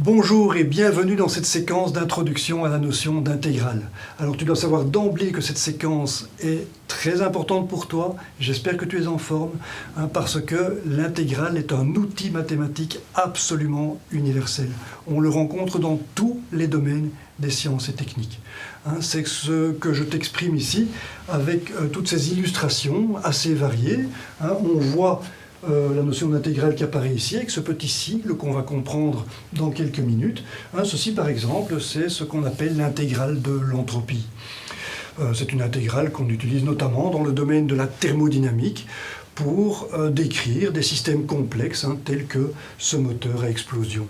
Bonjour et bienvenue dans cette séquence d'introduction à la notion d'intégrale. Alors tu dois savoir d'emblée que cette séquence est très importante pour toi, j'espère que tu es en forme, parce que l'intégrale est un outil mathématique absolument universel. On le rencontre dans tous les domaines des sciences et techniques. C'est ce que je t'exprime ici avec toutes ces illustrations assez variées. On voit la notion d'intégrale qui apparaît ici, avec ce petit sigle qu'on va comprendre dans quelques minutes. Ceci, par exemple, c'est ce qu'on appelle l'intégrale de l'entropie. C'est une intégrale qu'on utilise notamment dans le domaine de la thermodynamique pour décrire des systèmes complexes, tels que ce moteur à explosion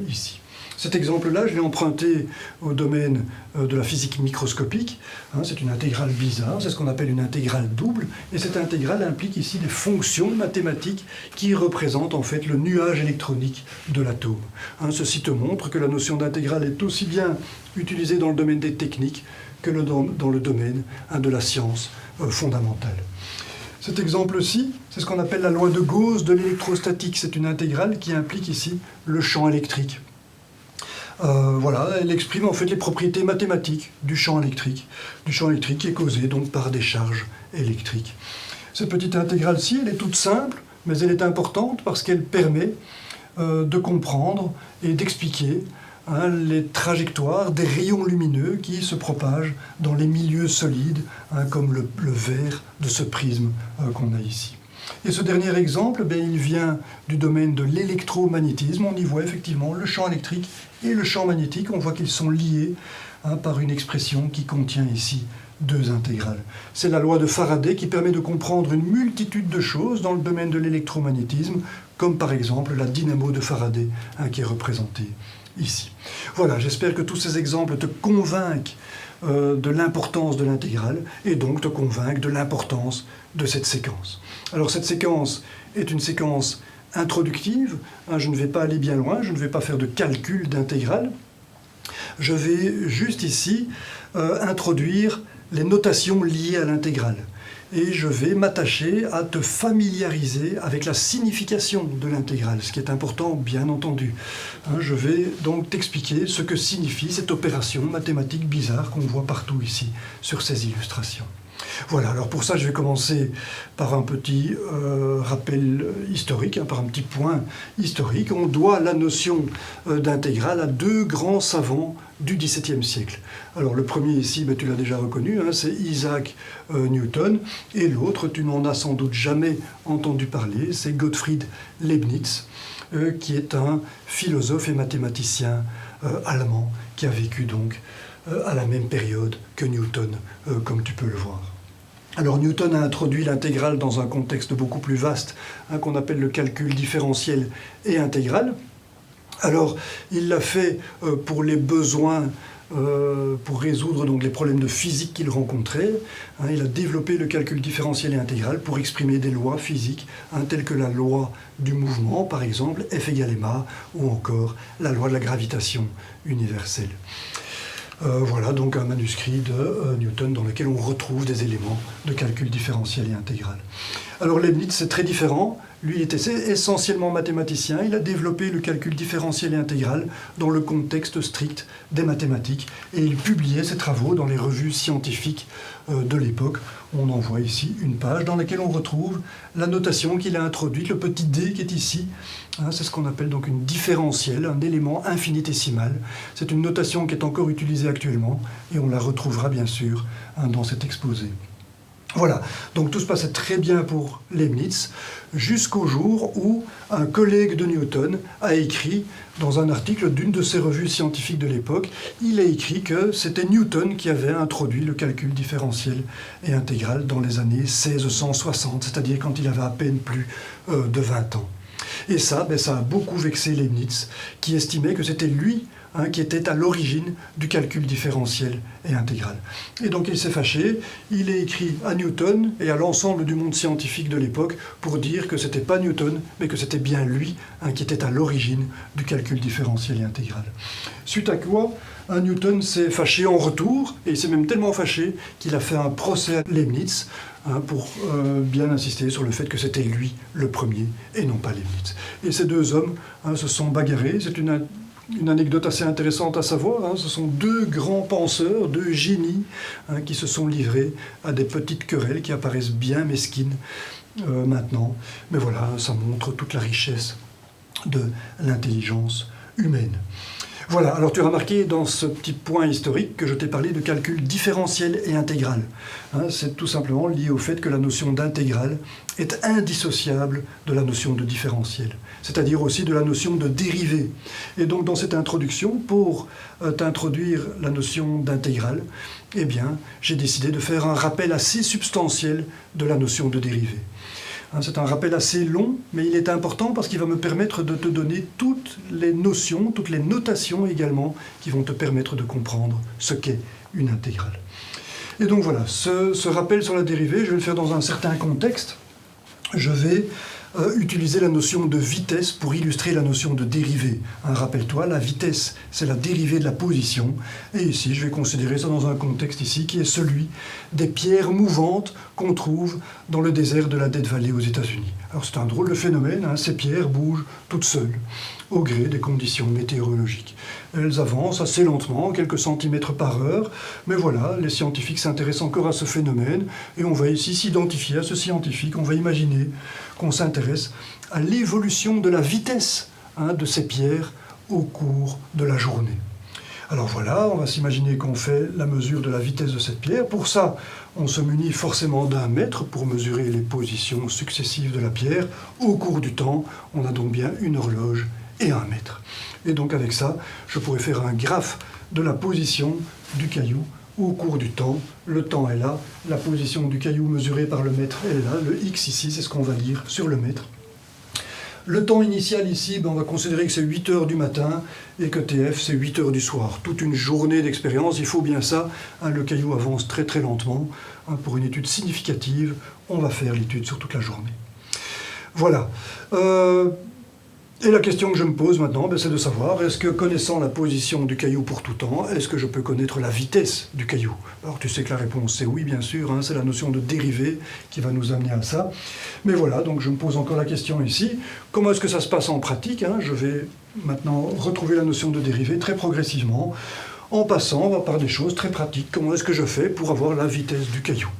ici. Cet exemple-là, je l'ai emprunté au domaine de la physique microscopique. C'est une intégrale bizarre, c'est ce qu'on appelle une intégrale double. Et cette intégrale implique ici des fonctions mathématiques qui représentent en fait le nuage électronique de l'atome. Ceci te montre que la notion d'intégrale est aussi bien utilisée dans le domaine des techniques que dans le domaine de la science fondamentale. Cet exemple-ci, c'est ce qu'on appelle la loi de Gauss de l'électrostatique. C'est une intégrale qui implique ici le champ électrique. Elle exprime en fait les propriétés mathématiques du champ électrique qui est causé donc par des charges électriques. Cette petite intégrale-ci, elle est toute simple, mais elle est importante parce qu'elle permet de comprendre et d'expliquer les trajectoires des rayons lumineux qui se propagent dans les milieux solides, comme le verre de ce prisme qu'on a ici. Et ce dernier exemple, il vient du domaine de l'électromagnétisme. On y voit effectivement le champ électrique et le champ magnétique. On voit qu'ils sont liés par une expression qui contient ici deux intégrales. C'est la loi de Faraday qui permet de comprendre une multitude de choses dans le domaine de l'électromagnétisme, comme par exemple la dynamo de Faraday qui est représentée ici. Voilà, j'espère que tous ces exemples te convainquent de l'importance de l'intégrale et donc te convainquent de l'importance de cette séquence. Alors cette séquence est une séquence introductive, je ne vais pas aller bien loin, je ne vais pas faire de calcul d'intégrale, je vais juste ici introduire les notations liées à l'intégrale. Et je vais m'attacher à te familiariser avec la signification de l'intégrale, ce qui est important, bien entendu. Je vais donc t'expliquer ce que signifie cette opération mathématique bizarre qu'on voit partout ici, sur ces illustrations. Voilà, alors pour ça, je vais commencer par un petit rappel historique, par un petit point historique. On doit la notion d'intégrale à deux grands savants du XVIIe siècle. Alors le premier ici, tu l'as déjà reconnu, c'est Isaac Newton, et l'autre, tu n'en as sans doute jamais entendu parler, c'est Gottfried Leibniz, qui est un philosophe et mathématicien allemand qui a vécu donc à la même période que Newton, comme tu peux le voir. Alors Newton a introduit l'intégrale dans un contexte beaucoup plus vaste, qu'on appelle le calcul différentiel et intégral. Alors il l'a fait pour les besoins, pour résoudre donc les problèmes de physique qu'il rencontrait. Il a développé le calcul différentiel et intégral pour exprimer des lois physiques, telles que la loi du mouvement, par exemple, F égale ma, ou encore la loi de la gravitation universelle. Voilà donc un manuscrit de Newton dans lequel on retrouve des éléments de calcul différentiel et intégral. Alors Leibniz, c'est très différent. Lui, il était essentiellement mathématicien. Il a développé le calcul différentiel et intégral dans le contexte strict des mathématiques. Et il publiait ses travaux dans les revues scientifiques de l'époque. On en voit ici une page dans laquelle on retrouve la notation qu'il a introduite, le petit d qui est ici. C'est ce qu'on appelle donc une différentielle, un élément infinitésimal. C'est une notation qui est encore utilisée actuellement et on la retrouvera bien sûr dans cet exposé. Voilà, donc tout se passait très bien pour Leibniz, jusqu'au jour où un collègue de Newton a écrit, dans un article d'une de ses revues scientifiques de l'époque, il a écrit que c'était Newton qui avait introduit le calcul différentiel et intégral dans les années 1660, c'est-à-dire quand il avait à peine plus de 20 ans. Et ça a beaucoup vexé Leibniz, qui estimait que c'était lui qui était à l'origine du calcul différentiel et intégral. Et donc il s'est fâché, il a écrit à Newton et à l'ensemble du monde scientifique de l'époque pour dire que ce n'était pas Newton, mais que c'était bien lui qui était à l'origine du calcul différentiel et intégral. Suite à quoi, Newton s'est fâché en retour, et il s'est même tellement fâché qu'il a fait un procès à Leibniz pour bien insister sur le fait que c'était lui le premier et non pas Leibniz. Et ces deux hommes se sont bagarrés, c'est une une anecdote assez intéressante à savoir, hein, ce sont deux grands penseurs, deux génies, hein, qui se sont livrés à des petites querelles qui apparaissent bien mesquines maintenant. Mais voilà, ça montre toute la richesse de l'intelligence humaine. Voilà, alors tu as remarqué dans ce petit point historique que je t'ai parlé de calcul différentiel et intégral. Hein, c'est tout simplement lié au fait que la notion d'intégrale est indissociable de la notion de différentiel, c'est-à-dire aussi de la notion de dérivée. Et donc dans cette introduction, pour t'introduire la notion d'intégrale, eh bien, j'ai décidé de faire un rappel assez substantiel de la notion de dérivée. C'est un rappel assez long, mais il est important parce qu'il va me permettre de te donner toutes les notions, toutes les notations également, qui vont te permettre de comprendre ce qu'est une intégrale. Et donc voilà, ce rappel sur la dérivée, je vais le faire dans un certain contexte. Je vais utiliser la notion de vitesse pour illustrer la notion de dérivée. Hein, rappelle-toi, la vitesse, c'est la dérivée de la position. Et ici, je vais considérer ça dans un contexte ici qui est celui des pierres mouvantes qu'on trouve dans le désert de la Death Valley aux États-Unis. Alors c'est un drôle de phénomène, hein, ces pierres bougent toutes seules, au gré des conditions météorologiques. Elles avancent assez lentement, quelques centimètres par heure, mais voilà, les scientifiques s'intéressent encore à ce phénomène, et on va ici s'identifier à ce scientifique, on va imaginer qu'on s'intéresse à l'évolution de la vitesse, hein, de ces pierres au cours de la journée. Alors voilà, on va s'imaginer qu'on fait la mesure de la vitesse de cette pierre. Pour ça, on se munit forcément d'un mètre pour mesurer les positions successives de la pierre. Au cours du temps, on a donc bien une horloge et un mètre. Et donc avec ça, je pourrais faire un graphe de la position du caillou au cours du temps. Le temps est là, la position du caillou mesurée par le mètre est là, le x ici, c'est ce qu'on va lire sur le mètre. Le temps initial ici, on va considérer que c'est 8 heures du matin et que TF c'est 8 heures du soir. Toute une journée d'expérience, il faut bien ça. Hein, le caillou avance très très lentement. Hein, pour une étude significative, on va faire l'étude sur toute la journée. Voilà. Et la question que je me pose maintenant, c'est de savoir, est-ce que connaissant la position du caillou pour tout temps, est-ce que je peux connaître la vitesse du caillou? Alors tu sais que la réponse c'est oui, bien sûr, hein, c'est la notion de dérivée qui va nous amener à ça. Mais voilà, donc je me pose encore la question ici, comment est-ce que ça se passe en pratique, hein? Je vais maintenant retrouver la notion de dérivée très progressivement, en passant par des choses très pratiques. Comment est-ce que je fais pour avoir la vitesse du caillou?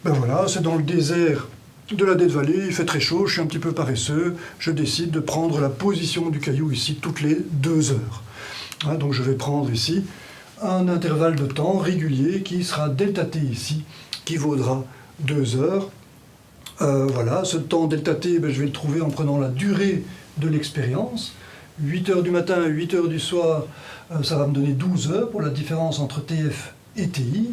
Voilà, c'est dans le désert de la Death Valley, il fait très chaud, je suis un petit peu paresseux, je décide de prendre la position du caillou ici toutes les 2 heures. Hein, donc je vais prendre ici un intervalle de temps régulier qui sera delta t ici, qui vaudra 2 heures. Voilà, ce temps delta t, je vais le trouver en prenant la durée de l'expérience. 8 heures du matin et 8 heures du soir, ça va me donner 12 heures pour la différence entre TF et TI.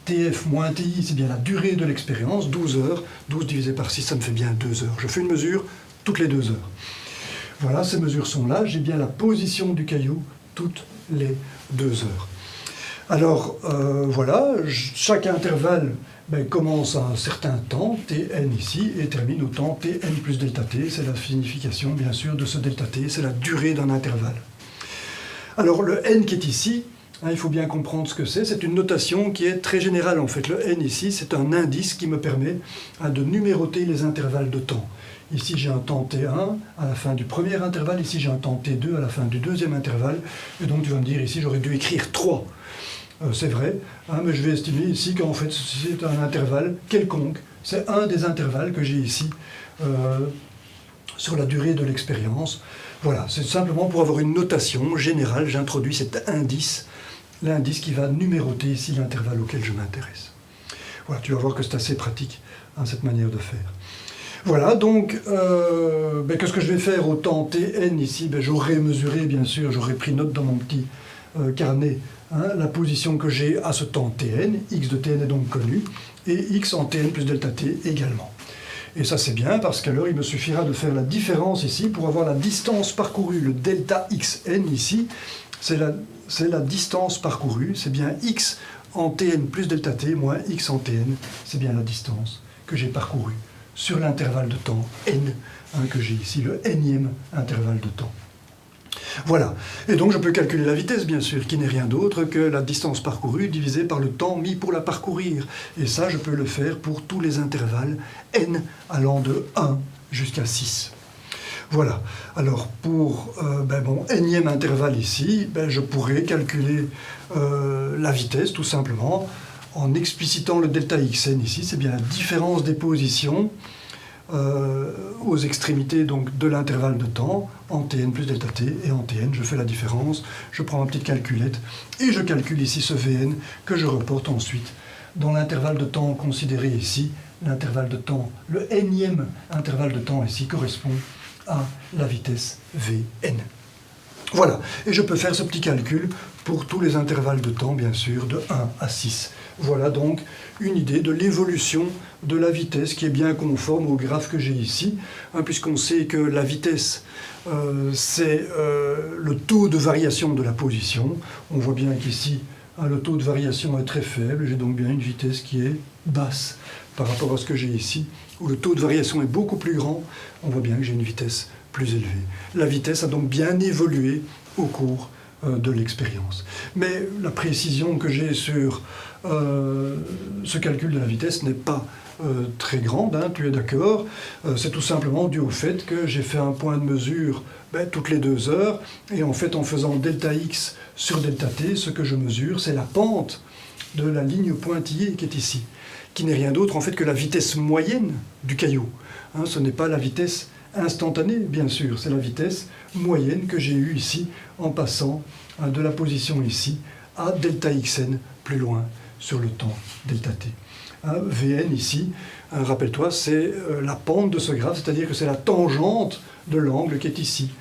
TF moins TI, c'est bien la durée de l'expérience, 12 heures. 12 divisé par 6, ça me fait bien 2 heures. Je fais une mesure toutes les 2 heures. Voilà, ces mesures sont là. J'ai bien la position du caillou toutes les 2 heures. Alors, voilà, chaque intervalle commence à un certain temps, Tn ici, et termine au temps Tn plus delta t. C'est la signification, bien sûr, de ce delta t. C'est la durée d'un intervalle. Alors, le n qui est ici, il faut bien comprendre ce que c'est. C'est une notation qui est très générale en fait. Le n ici, c'est un indice qui me permet de numéroter les intervalles de temps. Ici, j'ai un temps t1 à la fin du premier intervalle. Ici, j'ai un temps t2 à la fin du deuxième intervalle. Et donc, tu vas me dire ici, j'aurais dû écrire 3. C'est vrai, hein, mais je vais estimer ici qu'en fait, c'est un intervalle quelconque. C'est un des intervalles que j'ai ici sur la durée de l'expérience. Voilà, c'est simplement pour avoir une notation générale. J'introduis cet indice. L'indice qui va numéroter ici l'intervalle auquel je m'intéresse. Voilà, tu vas voir que c'est assez pratique, hein, cette manière de faire. Voilà, donc, qu'est-ce que je vais faire au temps Tn ici? J'aurais mesuré, bien sûr, j'aurais pris note dans mon petit carnet, hein, la position que j'ai à ce temps Tn. X de Tn est donc connu, et X en Tn plus delta T également. Et ça c'est bien, parce qu'alors il me suffira de faire la différence ici pour avoir la distance parcourue, le delta Xn ici, c'est la distance parcourue, c'est bien x en Tn plus delta t moins x en Tn, c'est bien la distance que j'ai parcourue sur l'intervalle de temps n, hein, que j'ai ici, le nème intervalle de temps. Voilà, et donc je peux calculer la vitesse, bien sûr, qui n'est rien d'autre que la distance parcourue divisée par le temps mis pour la parcourir. Et ça, je peux le faire pour tous les intervalles n allant de 1 jusqu'à 6. Voilà. Alors pour mon énième intervalle ici, je pourrais calculer la vitesse tout simplement en explicitant le delta xn ici. C'est bien la différence des positions aux extrémités donc, de l'intervalle de temps en tn plus delta t, et en tn je fais la différence, je prends ma petite calculette et je calcule ici ce vn que je reporte ensuite dans l'intervalle de temps considéré ici. L'intervalle de temps, le énième intervalle de temps ici correspond à la vitesse Vn. Voilà, et je peux faire ce petit calcul pour tous les intervalles de temps, bien sûr, de 1 à 6. Voilà donc une idée de l'évolution de la vitesse qui est bien conforme au graphe que j'ai ici, puisqu'on sait que la vitesse, c'est le taux de variation de la position. On voit bien qu'ici, le taux de variation est très faible, j'ai donc bien une vitesse qui est basse par rapport à ce que j'ai ici, où le taux de variation est beaucoup plus grand, on voit bien que j'ai une vitesse plus élevée. La vitesse a donc bien évolué au cours de l'expérience. Mais la précision que j'ai sur ce calcul de la vitesse n'est pas très grande, tu es d'accord. C'est tout simplement dû au fait que j'ai fait un point de mesure toutes les 2 heures, et en fait en faisant delta x sur delta t, ce que je mesure, c'est la pente de la ligne pointillée qui est ici, qui n'est rien d'autre en fait que la vitesse moyenne du caillou. Ce n'est pas la vitesse instantanée, bien sûr, c'est la vitesse moyenne que j'ai eue ici en passant de la position ici à delta xn plus loin sur le temps delta t. Vn ici, rappelle-toi, c'est la pente de ce graphe, c'est-à-dire que c'est la tangente de l'angle qui est ici.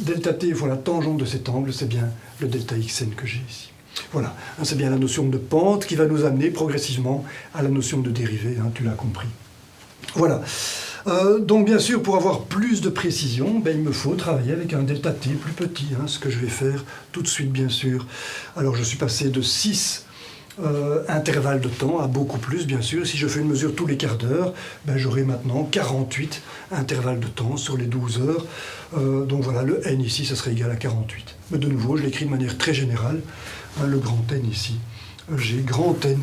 Delta t fois la tangente de cet angle, c'est bien le delta xn que j'ai ici. Voilà, c'est bien la notion de pente qui va nous amener progressivement à la notion de dérivée, tu l'as compris. Voilà. Donc bien sûr, pour avoir plus de précision, il me faut travailler avec un delta t plus petit, ce que je vais faire tout de suite bien sûr. Alors je suis passé de 6 intervalles de temps à beaucoup plus bien sûr. Si je fais une mesure tous les quarts d'heure, j'aurai maintenant 48 intervalles de temps sur les 12 heures. Donc voilà, le n ici, ça serait égal à 48. Mais de nouveau, je l'écris de manière très générale. Le grand n ici, j'ai grand n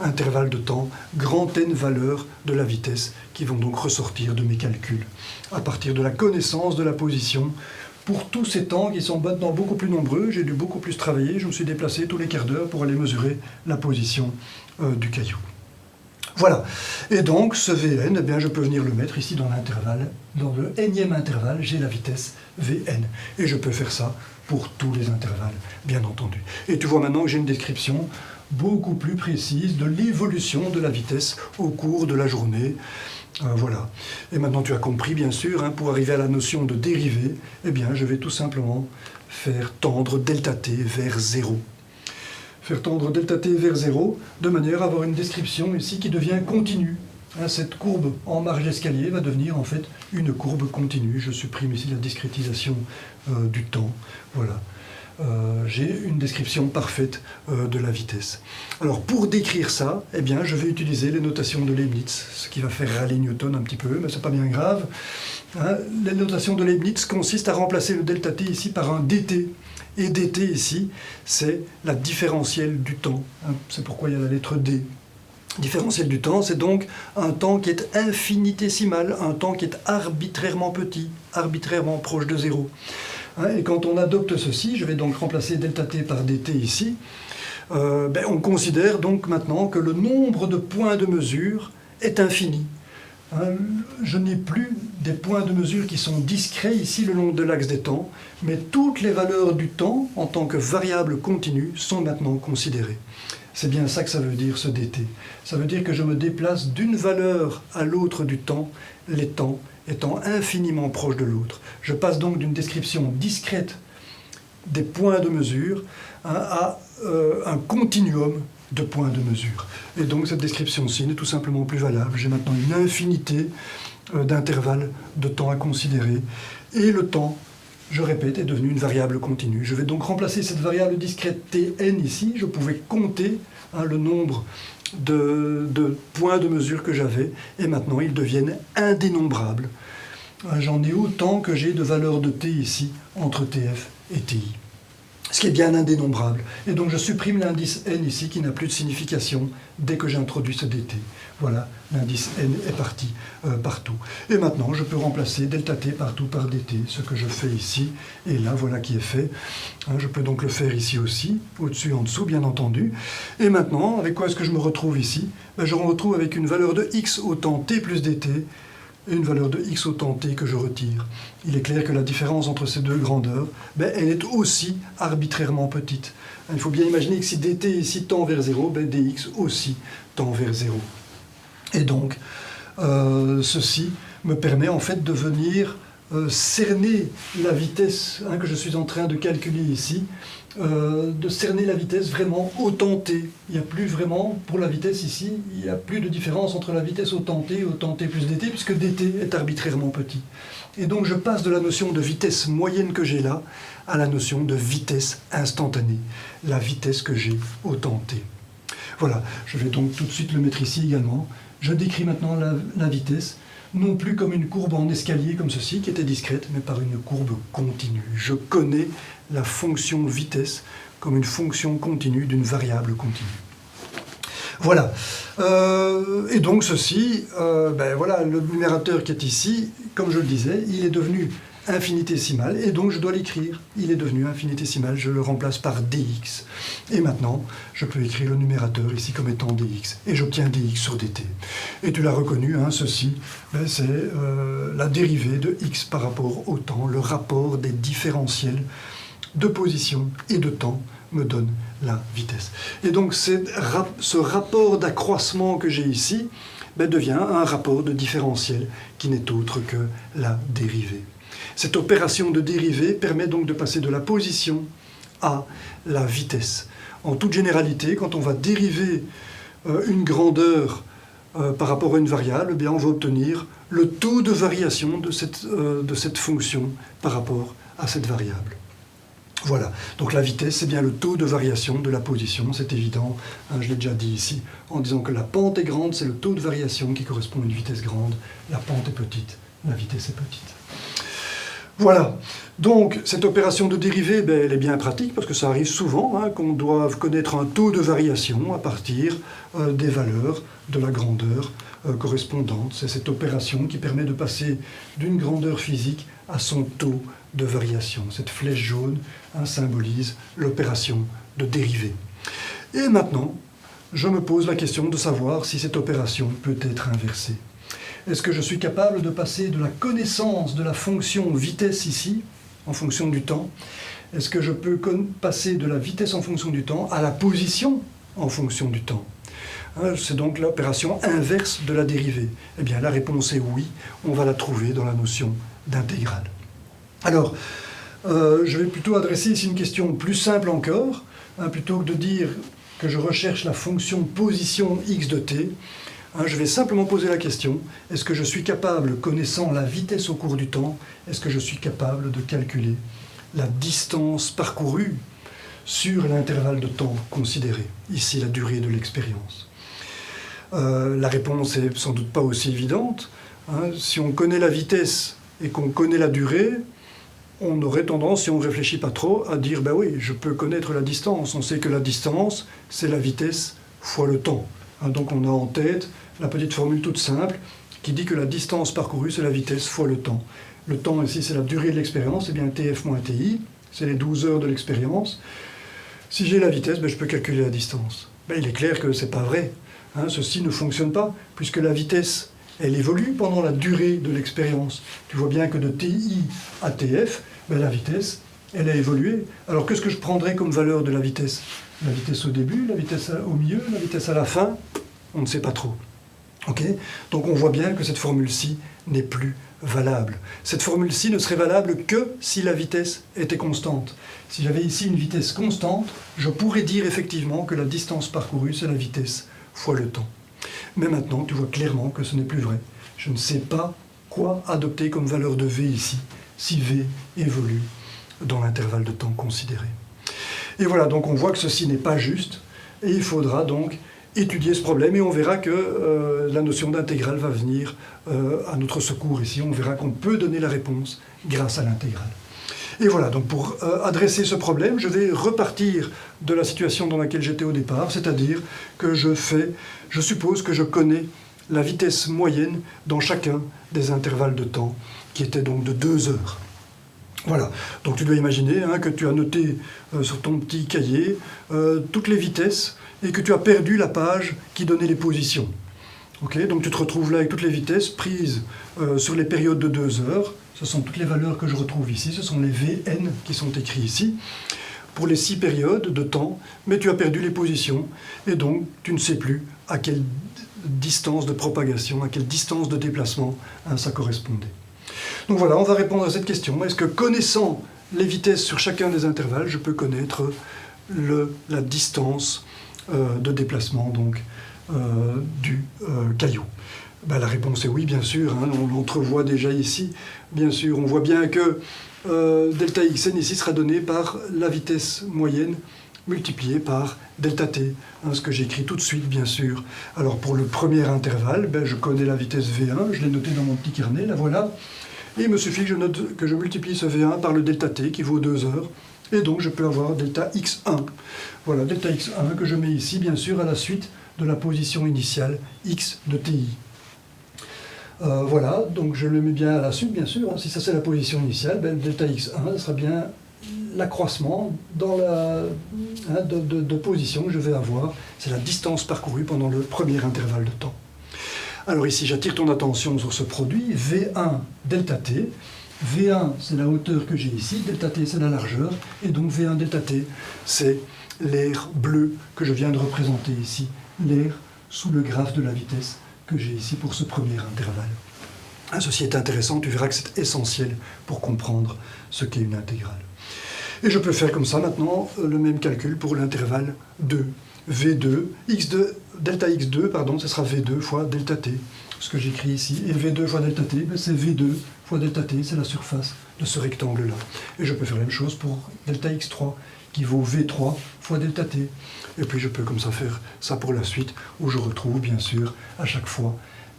intervalle de temps, grand n valeur de la vitesse qui vont donc ressortir de mes calculs à partir de la connaissance de la position. Pour tous ces temps qui sont maintenant beaucoup plus nombreux, j'ai dû beaucoup plus travailler, je me suis déplacé tous les quarts d'heure pour aller mesurer la position du caillou. Voilà, et donc ce Vn, je peux venir le mettre ici dans l'intervalle, dans le énième intervalle, j'ai la vitesse Vn, et je peux faire ça pour tous les intervalles, bien entendu. Et tu vois maintenant que j'ai une description beaucoup plus précise de l'évolution de la vitesse au cours de la journée. Voilà. Et maintenant tu as compris, bien sûr, pour arriver à la notion de dérivée, je vais tout simplement faire tendre delta t vers 0. Faire tendre delta t vers 0, de manière à avoir une description ici qui devient continue. Cette courbe en marge d'escalier va devenir en fait une courbe continue. Je supprime ici la discrétisation du temps. Voilà. J'ai une description parfaite de la vitesse. Alors pour décrire ça, je vais utiliser les notations de Leibniz, ce qui va faire râler Newton un petit peu, mais c'est pas bien grave. Les notations de Leibniz consistent à remplacer le delta t ici par un dt. Et dt ici, c'est la différentielle du temps. C'est pourquoi il y a la lettre d. Différentielle du temps, c'est donc un temps qui est infinitésimal, un temps qui est arbitrairement petit, arbitrairement proche de 0. Et quand on adopte ceci, je vais donc remplacer delta t par dt ici, on considère donc maintenant que le nombre de points de mesure est infini. Je n'ai plus des points de mesure qui sont discrets ici le long de l'axe des temps, mais toutes les valeurs du temps en tant que variable continue sont maintenant considérées. C'est bien ça que ça veut dire ce dt. Ça veut dire que je me déplace d'une valeur à l'autre du temps, les temps étant infiniment proches de l'autre. Je passe donc d'une description discrète des points de mesure à un continuum de points de mesure. Et donc cette description-ci n'est tout simplement plus valable. J'ai maintenant une infinité d'intervalles de temps à considérer. Et le temps, je répète, est devenu une variable continue. Je vais donc remplacer cette variable discrète Tn ici. Je pouvais compter le nombre de points de mesure que j'avais. Et maintenant, ils deviennent indénombrables. J'en ai autant que j'ai de valeurs de t ici entre Tf et Ti. ce qui est bien indénombrable. Et donc je supprime l'indice n ici qui n'a plus de signification dès que j'introduis ce dt. Voilà, l'indice n est parti partout. Et maintenant, je peux remplacer delta t partout par dt, ce que je fais ici. Et là, voilà qui est fait. Je peux donc le faire ici aussi, au-dessus, en dessous, bien entendu. Et maintenant, avec quoi est-ce que je me retrouve ici? Je me retrouve avec une valeur de x autant t plus dt, et une valeur de x autant t que je retire. Il est clair que la différence entre ces deux grandeurs, elle est aussi arbitrairement petite. Il faut bien imaginer que si dt ici tend vers 0, dx aussi tend vers 0. Et donc, ceci me permet en fait de venir cerner la vitesse que je suis en train de calculer ici, de cerner la vitesse vraiment au temps t. Il n'y a plus vraiment, pour la vitesse ici, il n'y a plus de différence entre la vitesse au temps t plus dt, puisque dt est arbitrairement petit. Et donc je passe de la notion de vitesse moyenne que j'ai là, à la notion de vitesse instantanée, la vitesse que j'ai au temps t. Voilà, je vais donc tout de suite le mettre ici également. Je décris maintenant la vitesse, non plus comme une courbe en escalier comme ceci, qui était discrète, mais par une courbe continue. Je connais la fonction vitesse comme une fonction continue d'une variable continue. Voilà. Et donc ceci, voilà, le numérateur qui est ici, comme je le disais, il est devenu infinitésimal, et donc je dois l'écrire. Il est devenu infinitésimal, je le remplace par dx. Et maintenant, je peux écrire le numérateur ici comme étant dx, et j'obtiens dx sur dt. Et tu l'as reconnu, ceci, c'est la dérivée de x par rapport au temps, le rapport des différentiels de position et de temps me donne la vitesse. Et donc ce rapport d'accroissement que j'ai ici devient un rapport de différentiel qui n'est autre que la dérivée. Cette opération de dérivée permet donc de passer de la position à la vitesse. En toute généralité, quand on va dériver une grandeur par rapport à une variable, on va obtenir le taux de variation de cette fonction par rapport à cette variable. Voilà, donc la vitesse, c'est bien le taux de variation de la position, c'est évident, je l'ai déjà dit ici, en disant que la pente est grande, c'est le taux de variation qui correspond à une vitesse grande, la pente est petite, la vitesse est petite. Voilà, donc cette opération de dérivée, elle est bien pratique parce que ça arrive souvent qu'on doive connaître un taux de variation à partir des valeurs de la grandeur correspondante. C'est cette opération qui permet de passer d'une grandeur physique à son taux de variation. Cette flèche jaune symbolise l'opération de dérivée. Et maintenant, je me pose la question de savoir si cette opération peut être inversée. Est-ce que je suis capable de passer de la connaissance de la fonction vitesse ici, en fonction du temps? Est-ce que je peux passer de la vitesse en fonction du temps à la position en fonction du temps? C'est donc l'opération inverse de la dérivée. Eh bien, la réponse est oui. On va la trouver dans la notion d'intégrale. Alors, je vais plutôt adresser ici une question plus simple encore, plutôt que de dire que je recherche la fonction position x de t. Je vais simplement poser la question, est-ce que je suis capable, connaissant la vitesse au cours du temps, est-ce que je suis capable de calculer la distance parcourue sur l'intervalle de temps considéré, ici la durée de l'expérience? La réponse est sans doute pas aussi évidente. Si on connaît la vitesse et qu'on connaît la durée, on aurait tendance, si on ne réfléchit pas trop, à dire oui, je peux connaître la distance. On sait que la distance, c'est la vitesse fois le temps. Donc on a en tête la petite formule toute simple qui dit que la distance parcourue, c'est la vitesse fois le temps. Le temps ici, c'est la durée de l'expérience, c'est bien TF moins TI, c'est les 12 heures de l'expérience. Si j'ai la vitesse, je peux calculer la distance. Il est clair que ce n'est pas vrai. Ceci ne fonctionne pas, puisque la vitesse, elle évolue pendant la durée de l'expérience. Tu vois bien que de TI à TF, la vitesse, elle a évolué. Alors qu'est-ce que je prendrais comme valeur de la vitesse? La vitesse au début, la vitesse au milieu, la vitesse à la fin? On ne sait pas trop. Donc on voit bien que cette formule-ci n'est plus valable. Cette formule-ci ne serait valable que si la vitesse était constante. Si j'avais ici une vitesse constante, je pourrais dire effectivement que la distance parcourue, c'est la vitesse fois le temps. Mais maintenant, tu vois clairement que ce n'est plus vrai. Je ne sais pas quoi adopter comme valeur de V ici, si V évolue dans l'intervalle de temps considéré. Et voilà, donc on voit que ceci n'est pas juste, et il faudra donc étudier ce problème, et on verra que la notion d'intégrale va venir à notre secours ici. On verra qu'on peut donner la réponse grâce à l'intégrale. Et voilà, donc pour adresser ce problème, je vais repartir de la situation dans laquelle j'étais au départ, c'est-à-dire que je suppose que je connais la vitesse moyenne dans chacun des intervalles de temps, qui étaient donc de 2 heures. Voilà, donc tu dois imaginer que tu as noté sur ton petit cahier toutes les vitesses et que tu as perdu la page qui donnait les positions. Okay, donc tu te retrouves là avec toutes les vitesses prises sur les périodes de 2 heures. Ce sont toutes les valeurs que je retrouve ici, ce sont les Vn qui sont écrits ici, pour les 6 périodes de temps, mais tu as perdu les positions, et donc tu ne sais plus à quelle distance de propagation, à quelle distance de déplacement ça correspondait. Donc voilà, on va répondre à cette question. Est-ce que connaissant les vitesses sur chacun des intervalles, je peux connaître la distance de déplacement donc, du caillou? Ben, la réponse est oui, bien sûr, on l'entrevoit déjà ici. Bien sûr, on voit bien que delta xn ici sera donné par la vitesse moyenne multipliée par delta t, ce que j'écris tout de suite, bien sûr. Alors pour le premier intervalle, ben, je connais la vitesse V1, je l'ai noté dans mon petit carnet, la voilà. Et il me suffit que je multiplie ce V1 par le delta t qui vaut 2 heures. Et donc je peux avoir delta x1. Voilà, delta x1 que je mets ici, bien sûr, à la suite de la position initiale x de ti. Voilà, donc je le mets bien à la suite, bien sûr. Si ça c'est la position initiale, ben, delta x1 ça sera bien l'accroissement dans de position que je vais avoir. C'est la distance parcourue pendant le premier intervalle de temps. Alors ici, j'attire ton attention sur ce produit, V1 delta t. V1, c'est la hauteur que j'ai ici, delta t, c'est la largeur, et donc V1 delta t, c'est l'air bleu que je viens de représenter ici, l'air sous le graphe de la vitesse que j'ai ici pour ce premier intervalle. Ceci est intéressant, tu verras que c'est essentiel pour comprendre ce qu'est une intégrale. Et je peux faire comme ça maintenant le même calcul pour l'intervalle 2. V2, delta x2, pardon, ce sera V2 fois delta t, ce que j'écris ici. Et V2 fois delta t, ben c'est V2 fois delta t, c'est la surface de ce rectangle-là. Et je peux faire la même chose pour delta x3, qui vaut V3 fois delta t. Et puis je peux comme ça faire ça pour la suite, où je retrouve bien sûr à chaque fois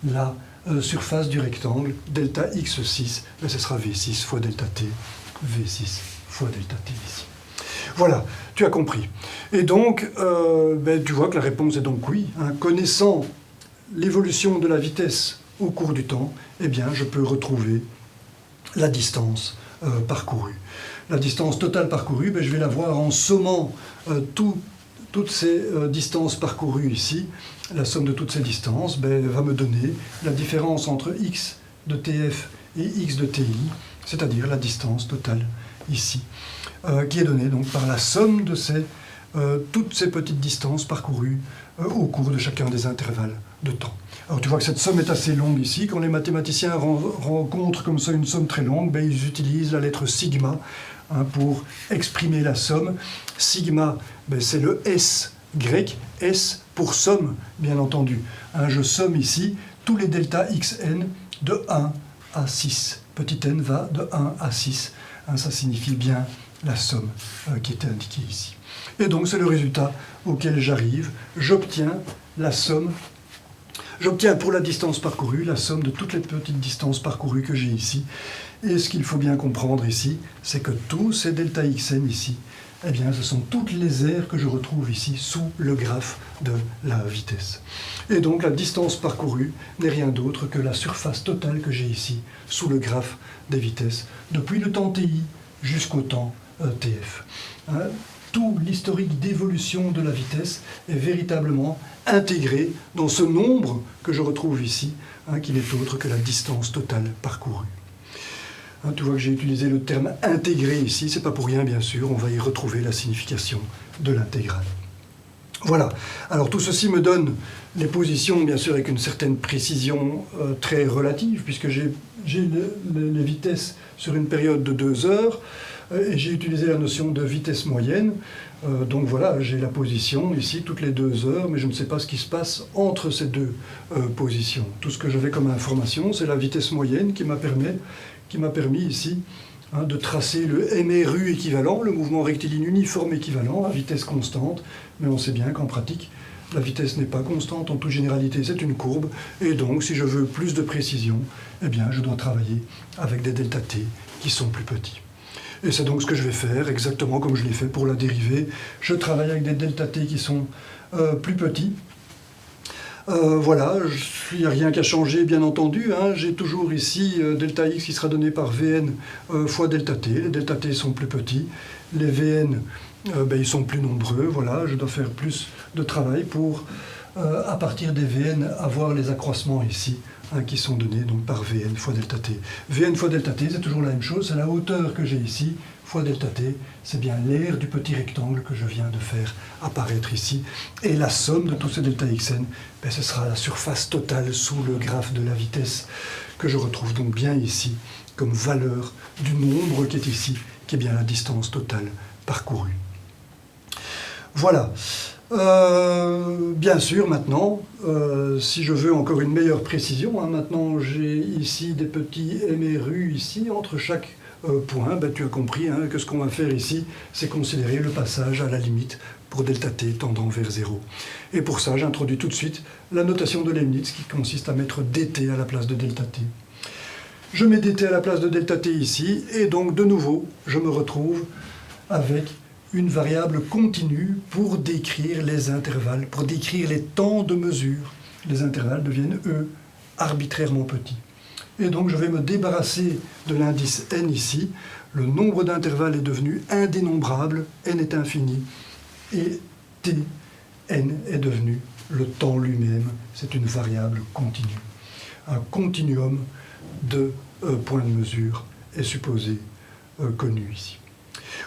la surface du rectangle, delta x6, ben ce sera V6 fois delta t, V6 fois delta t ici. Voilà, tu as compris. Et donc, ben, tu vois que la réponse est donc oui. Connaissant l'évolution de la vitesse au cours du temps, eh bien, je peux retrouver la distance parcourue. La distance totale parcourue, ben, je vais la voir en sommant toutes ces distances parcourues ici. La somme de toutes ces distances ben, va me donner la différence entre x de tf et x de ti, c'est-à-dire la distance totale ici, qui est donnée donc par la somme de toutes ces petites distances parcourues au cours de chacun des intervalles de temps. Alors tu vois que cette somme est assez longue ici. Quand les mathématiciens rencontrent comme ça une somme très longue, ben, ils utilisent la lettre sigma pour exprimer la somme. Sigma, ben, c'est le S grec, S pour somme, bien entendu. Je somme ici tous les delta xn de 1 à 6. Petit n va de 1 à 6. Ça signifie bien la somme qui était indiquée ici. Et donc c'est le résultat auquel j'arrive. J'obtiens la somme, j'obtiens pour la distance parcourue la somme de toutes les petites distances parcourues que j'ai ici. Et ce qu'il faut bien comprendre ici, c'est que tous ces delta xn ici, eh bien, ce sont toutes les aires que je retrouve ici sous le graphe de la vitesse. Et donc la distance parcourue n'est rien d'autre que la surface totale que j'ai ici sous le graphe des vitesses, depuis le temps ti jusqu'au temps tf. Tout l'historique d'évolution de la vitesse est véritablement intégré dans ce nombre que je retrouve ici, qui n'est autre que la distance totale parcourue. Tu vois que j'ai utilisé le terme intégré ici, c'est pas pour rien bien sûr, on va y retrouver la signification de l'intégrale. Voilà, alors tout ceci me donne les positions bien sûr avec une certaine précision très relative, puisque j'ai les vitesses sur une période de 2 heures, et j'ai utilisé la notion de vitesse moyenne, donc voilà, j'ai la position ici toutes les 2 heures, mais je ne sais pas ce qui se passe entre ces deux positions. Tout ce que j'avais comme information, c'est la vitesse moyenne qui m'a permis ici de tracer le MRU équivalent, le mouvement rectiligne uniforme équivalent à vitesse constante, mais on sait bien qu'en pratique, la vitesse n'est pas constante, en toute généralité c'est une courbe, et donc si je veux plus de précision, eh bien je dois travailler avec des delta t qui sont plus petits. Et c'est donc ce que je vais faire, exactement comme je l'ai fait pour la dérivée. Je travaille avec des delta t qui sont plus petits. Voilà, il n'y a rien qu'à changer, bien entendu. Hein. J'ai toujours ici delta x qui sera donné par Vn fois delta t. Les delta t sont plus petits. Les Vn, ils sont plus nombreux. Voilà, je dois faire plus de travail pour, à partir des Vn, avoir les accroissements ici, hein, qui sont donnés donc, par Vn fois delta t. Vn fois delta t, c'est toujours la même chose. C'est la hauteur que j'ai ici, fois delta t. C'est bien l'aire du petit rectangle que je viens de faire apparaître ici. Et la somme de tous ces delta xn, ce sera la surface totale sous le graphe de la vitesse que je retrouve donc bien ici comme valeur du nombre qui est ici, qui est bien la distance totale parcourue. Voilà. Bien sûr, maintenant, si je veux encore une meilleure précision, hein, maintenant j'ai ici des petits MRU ici, entre chaque point, tu as compris hein, que ce qu'on va faire ici, c'est considérer le passage à la limite pour delta t tendant vers 0. Et pour ça, j'introduis tout de suite la notation de Leibniz qui consiste à mettre dt à la place de delta t. Je mets dt à la place de delta t ici, et donc de nouveau, je me retrouve avec une variable continue pour décrire les intervalles, pour décrire les temps de mesure. Les intervalles deviennent, eux, arbitrairement petits. Et donc je vais me débarrasser de l'indice n ici. Le nombre d'intervalles est devenu indénombrable, n est infini, et t, n, est devenu le temps lui-même. C'est une variable continue. Un continuum de points de mesure est supposé connu ici.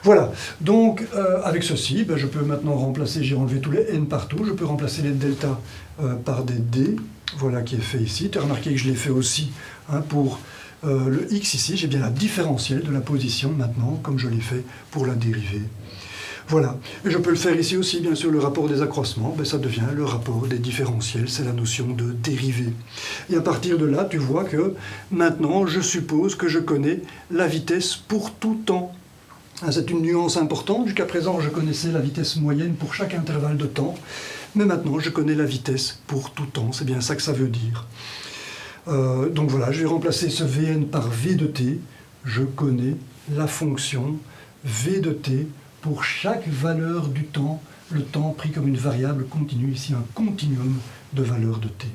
Voilà, donc avec ceci, je peux maintenant remplacer, j'ai enlevé tous les n partout, je peux remplacer les delta par des d, voilà qui est fait ici. Tu as remarqué que je l'ai fait aussi hein, pour le x ici, j'ai bien la différentielle de la position maintenant, comme je l'ai fait pour la dérivée. Voilà, et je peux le faire ici aussi, bien sûr, le rapport des accroissements, ça devient le rapport des différentiels, c'est la notion de dérivée. Et à partir de là, tu vois que maintenant, je suppose que je connais la vitesse pour tout temps. C'est une nuance importante. Jusqu'à présent, je connaissais la vitesse moyenne pour chaque intervalle de temps. Mais maintenant, je connais la vitesse pour tout temps. C'est bien ça que ça veut dire. Donc voilà, je vais remplacer ce Vn par V de t. Je connais la fonction V de t pour chaque valeur du temps. Le temps pris comme une variable continue. Ici, un continuum de valeurs de t.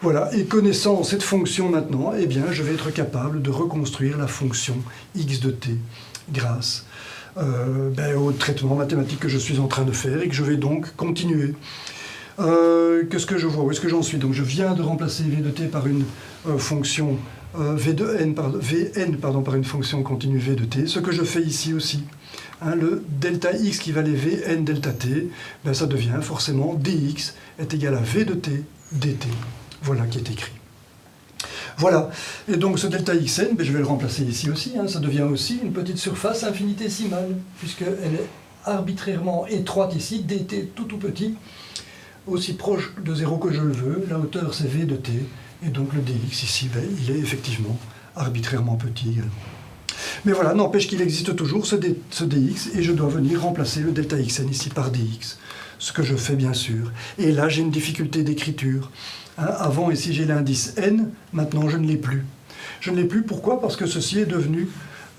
Voilà, et connaissant cette fonction maintenant, eh bien, je vais être capable de reconstruire la fonction x de t grâce au traitement mathématique que je suis en train de faire et que je vais donc continuer. Qu'est-ce que je vois? Où est-ce que j'en suis? Donc je viens de remplacer v de t par une fonction Vn par une fonction continue v de t. Ce que je fais ici aussi, hein, le delta x qui valait Vn delta t, ça devient forcément dx est égal à v de t dt. Voilà qui est écrit. Voilà, et donc ce delta xn, je vais le remplacer ici aussi, hein, ça devient aussi une petite surface infinitésimale, puisqu'elle est arbitrairement étroite ici, dt tout petit, aussi proche de 0 que je le veux, la hauteur c'est v de t, et donc le dx ici, il est effectivement arbitrairement petit également. Mais voilà, n'empêche qu'il existe toujours ce dx, et je dois venir remplacer le delta xn ici par dx, ce que je fais bien sûr. Et là j'ai une difficulté d'écriture. Hein, avant, ici, j'ai l'indice n, maintenant, je ne l'ai plus. Je ne l'ai plus, pourquoi? Parce que ceci est devenu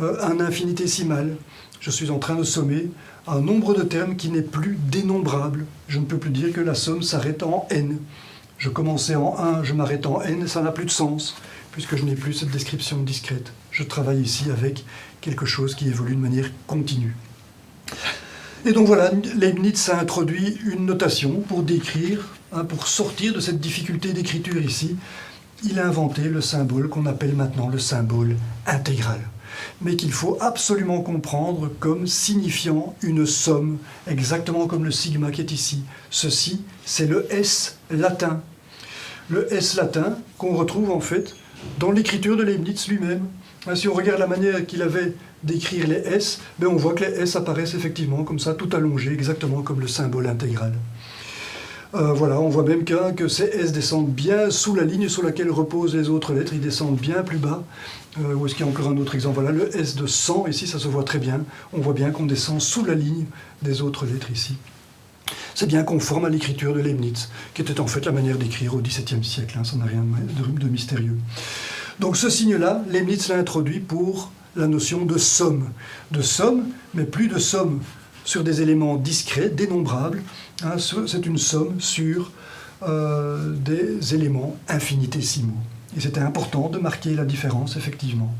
un infinitésimal. Je suis en train de sommer un nombre de termes qui n'est plus dénombrable. Je ne peux plus dire que la somme s'arrête en n. Je commençais en 1, je m'arrête en n, ça n'a plus de sens, puisque je n'ai plus cette description discrète. Je travaille ici avec quelque chose qui évolue de manière continue. Et donc voilà, Leibniz a introduit une notation pour décrire, hein, pour sortir de cette difficulté d'écriture ici. Il a inventé le symbole qu'on appelle maintenant le symbole intégral, mais qu'il faut absolument comprendre comme signifiant une somme, exactement comme le sigma qui est ici. Ceci, c'est le S latin. Le S latin qu'on retrouve en fait dans l'écriture de Leibniz lui-même. Si on regarde la manière qu'il avait d'écrire les S, on voit que les S apparaissent effectivement comme ça, tout allongés, exactement comme le symbole intégral. Voilà, on voit même que ces S descendent bien sous la ligne sur laquelle reposent les autres lettres, ils descendent bien plus bas. Où est-ce qu'il y a encore un autre exemple? Voilà, le S de 100, ici, ça se voit très bien. On voit bien qu'on descend sous la ligne des autres lettres ici. C'est bien conforme à l'écriture de Leibniz, qui était en fait la manière d'écrire au XVIIe siècle, hein, ça n'a rien de mystérieux. Donc ce signe-là, Leibniz l'a introduit pour la notion de somme, mais plus de somme sur des éléments discrets, dénombrables, hein, c'est une somme sur des éléments infinitésimaux. Et c'était important de marquer la différence, effectivement.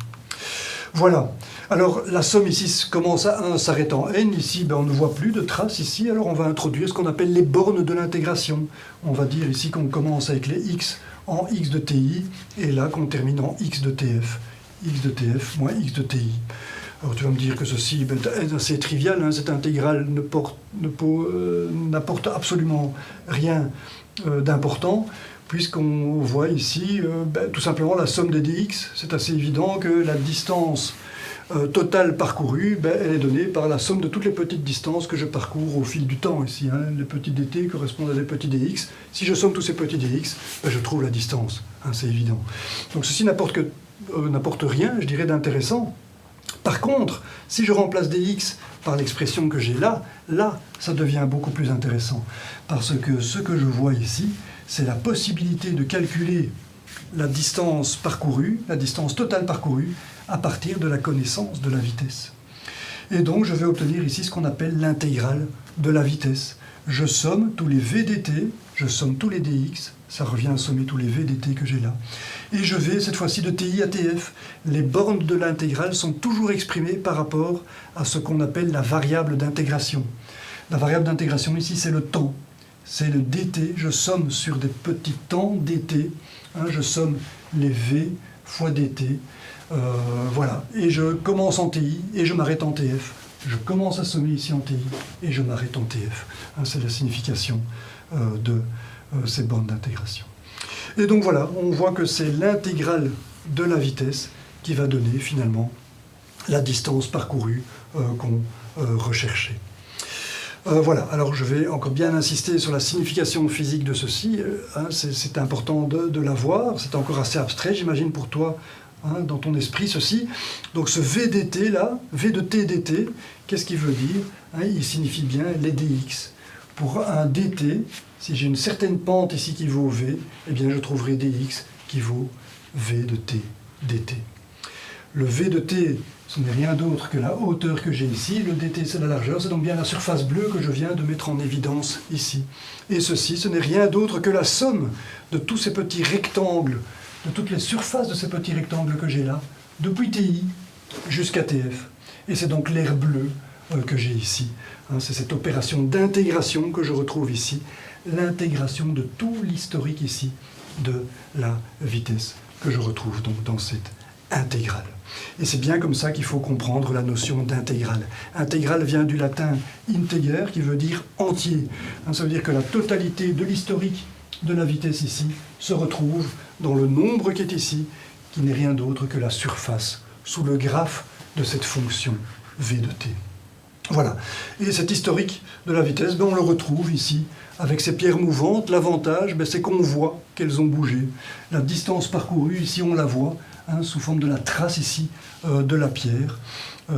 Voilà. Alors, la somme ici commence à 1, s'arrête en n. Ici, on ne voit plus de traces ici. Alors, on va introduire ce qu'on appelle les bornes de l'intégration. On va dire ici qu'on commence avec les x en x de ti, et là qu'on termine en x de tf. X de tf moins x de ti. Alors, tu vas me dire que ceci est assez trivial. Hein, cette intégrale n'apporte absolument rien d'important, puisqu'on voit ici tout simplement la somme des dx. C'est assez évident que la distance totale parcourue, elle est donnée par la somme de toutes les petites distances que je parcours au fil du temps ici. Hein. Les petits dt correspondent à des petits dx. Si je somme tous ces petits dx, je trouve la distance. Hein, c'est évident. Donc ceci n'apporte rien, je dirais, d'intéressant. Par contre, si je remplace dx par l'expression que j'ai là, ça devient beaucoup plus intéressant. Parce que ce que je vois ici, c'est la possibilité de calculer la distance parcourue, la distance totale parcourue, à partir de la connaissance de la vitesse. Et donc, je vais obtenir ici ce qu'on appelle l'intégrale de la vitesse. Je somme tous les v dt, je somme tous les dx, ça revient à sommer tous les v dt que j'ai là. Et je vais, cette fois-ci, de ti à tf. Les bornes de l'intégrale sont toujours exprimées par rapport à ce qu'on appelle la variable d'intégration. La variable d'intégration, ici, c'est le temps. C'est le dt, je somme sur des petits temps dt, hein, je somme les v fois dt, voilà, et je commence en ti et je m'arrête en tf. Je commence à sommer ici en ti et je m'arrête en tf. Hein, c'est la signification de ces bornes d'intégration. Et donc voilà, on voit que c'est l'intégrale de la vitesse qui va donner finalement la distance parcourue qu'on recherchait. Voilà, alors je vais encore bien insister sur la signification physique de ceci. Hein, c'est important de la voir, c'est encore assez abstrait, j'imagine, pour toi, hein, dans ton esprit, ceci. Donc ce v dt là, v de t dt, qu'est-ce qu'il veut dire, hein? Il signifie bien les dx. Pour un dt, si j'ai une certaine pente ici qui vaut v, eh bien je trouverai dx qui vaut v de t dt. Le v de t, ce n'est rien d'autre que la hauteur que j'ai ici. Le dt, c'est la largeur. C'est donc bien la surface bleue que je viens de mettre en évidence ici. Et ceci, ce n'est rien d'autre que la somme de tous ces petits rectangles, de toutes les surfaces de ces petits rectangles que j'ai là, depuis ti jusqu'à tf. Et c'est donc l'aire bleue que j'ai ici. Hein, c'est cette opération d'intégration que je retrouve ici. L'intégration de tout l'historique ici de la vitesse que je retrouve donc dans cette intégrale. Et c'est bien comme ça qu'il faut comprendre la notion d'intégrale. Intégrale vient du latin integer, qui veut dire entier. Ça veut dire que la totalité de l'historique de la vitesse ici se retrouve dans le nombre qui est ici, qui n'est rien d'autre que la surface, sous le graphe de cette fonction v de t. Voilà. Et cet historique de la vitesse, on le retrouve ici, avec ces pierres mouvantes. L'avantage, c'est qu'on voit qu'elles ont bougé. La distance parcourue, ici, on la voit, hein, sous forme de la trace ici de la pierre.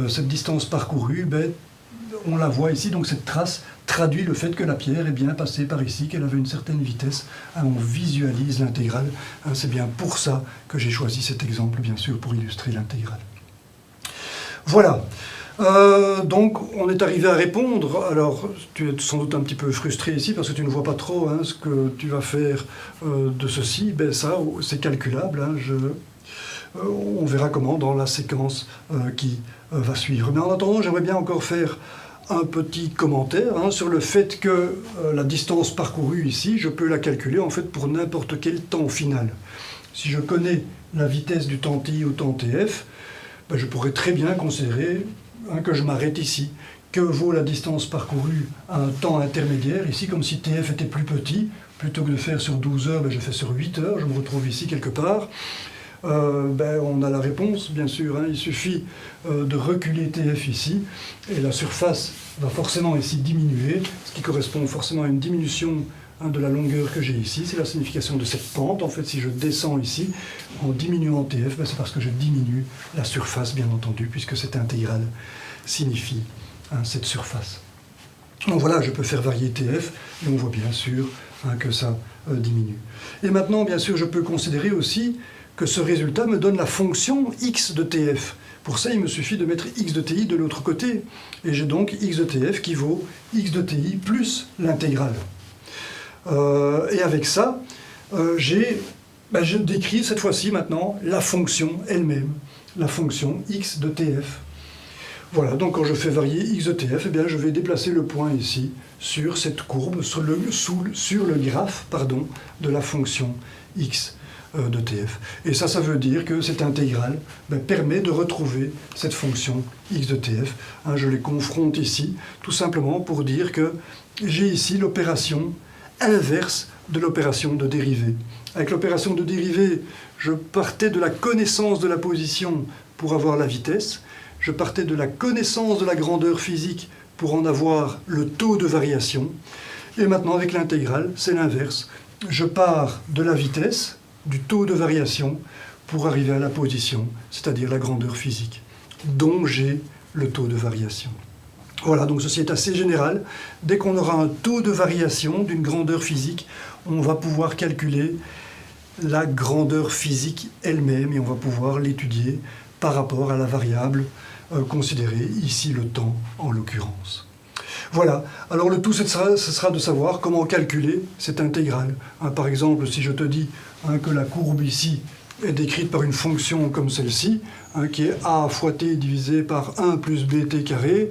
Cette distance parcourue, on la voit ici, donc cette trace traduit le fait que la pierre est bien passée par ici, qu'elle avait une certaine vitesse. Hein, on visualise l'intégrale. Hein, c'est bien pour ça que j'ai choisi cet exemple, bien sûr, pour illustrer l'intégrale. Voilà. Donc, on est arrivé à répondre. Alors, tu es sans doute un petit peu frustré ici parce que tu ne vois pas trop hein, ce que tu vas faire de ceci. Ça, c'est calculable. Hein, on verra comment dans la séquence qui va suivre. Mais en attendant, j'aimerais bien encore faire un petit commentaire hein, sur le fait que la distance parcourue ici, je peux la calculer en fait pour n'importe quel temps final. Si je connais la vitesse du temps t au temps tf, je pourrais très bien considérer que je m'arrête ici. Que vaut la distance parcourue à un temps intermédiaire, ici comme si tf était plus petit, plutôt que de faire sur 12 heures, je fais sur 8 heures, je me retrouve ici quelque part. On a la réponse, bien sûr, hein. Il suffit de reculer tf ici, et la surface va forcément ici diminuer, ce qui correspond forcément à une diminution de la longueur que j'ai ici. C'est la signification de cette pente. En fait, si je descends ici, en diminuant tf, c'est parce que je diminue la surface, bien entendu, puisque cette intégrale signifie cette surface. Donc voilà, je peux faire varier tf, et on voit bien sûr que ça diminue. Et maintenant, bien sûr, je peux considérer aussi que ce résultat me donne la fonction x de tf. Pour ça, il me suffit de mettre x de ti de l'autre côté. Et j'ai donc x de tf qui vaut x de ti plus l'intégrale. Et avec ça, je décris cette fois-ci maintenant la fonction elle-même, la fonction x de tf. Voilà, donc quand je fais varier x de tf, eh bien, je vais déplacer le point ici sur cette courbe, sur le graphe de la fonction x de tf. Et ça veut dire que cette intégrale permet de retrouver cette fonction x de tf. Je les confronte ici, tout simplement pour dire que j'ai ici l'opération inverse de l'opération de dérivée. Avec l'opération de dérivée, je partais de la connaissance de la position pour avoir la vitesse, je partais de la connaissance de la grandeur physique pour en avoir le taux de variation, et maintenant avec l'intégrale, c'est l'inverse. Je pars de la vitesse, du taux de variation, pour arriver à la position, c'est-à-dire la grandeur physique, dont j'ai le taux de variation. Voilà, donc ceci est assez général. Dès qu'on aura un taux de variation d'une grandeur physique, on va pouvoir calculer la grandeur physique elle-même et on va pouvoir l'étudier par rapport à la variable considérée, ici le temps en l'occurrence. Voilà, alors le tout ce sera de savoir comment calculer cette intégrale. Par exemple, si je te dis que la courbe ici est décrite par une fonction comme celle-ci, qui est a fois t divisé par 1 plus bt carré,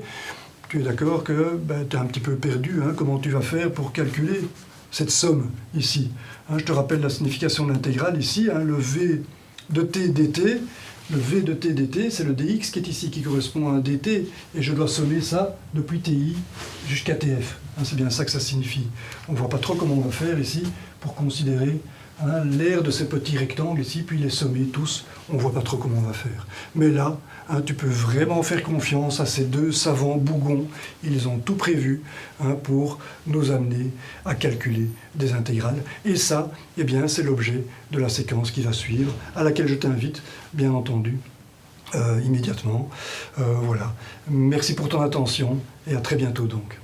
tu es d'accord que tu es un petit peu perdu, comment tu vas faire pour calculer cette somme ici. Je te rappelle la signification de l'intégrale ici, le v de t dt. Le v de t dt, c'est le dx qui est ici, qui correspond à un dt, et je dois sommer ça depuis ti jusqu'à tf. C'est bien ça que ça signifie. On ne voit pas trop comment on va faire ici pour considérer l'aire de ces petits rectangles ici, puis les sommer tous. On ne voit pas trop comment on va faire. Mais là, tu peux vraiment faire confiance à ces deux savants bougons. Ils ont tout prévu pour nous amener à calculer des intégrales. Et ça, eh bien, c'est l'objet de la séquence qui va suivre, à laquelle je t'invite, bien entendu, immédiatement. Voilà. Merci pour ton attention et à très bientôt donc.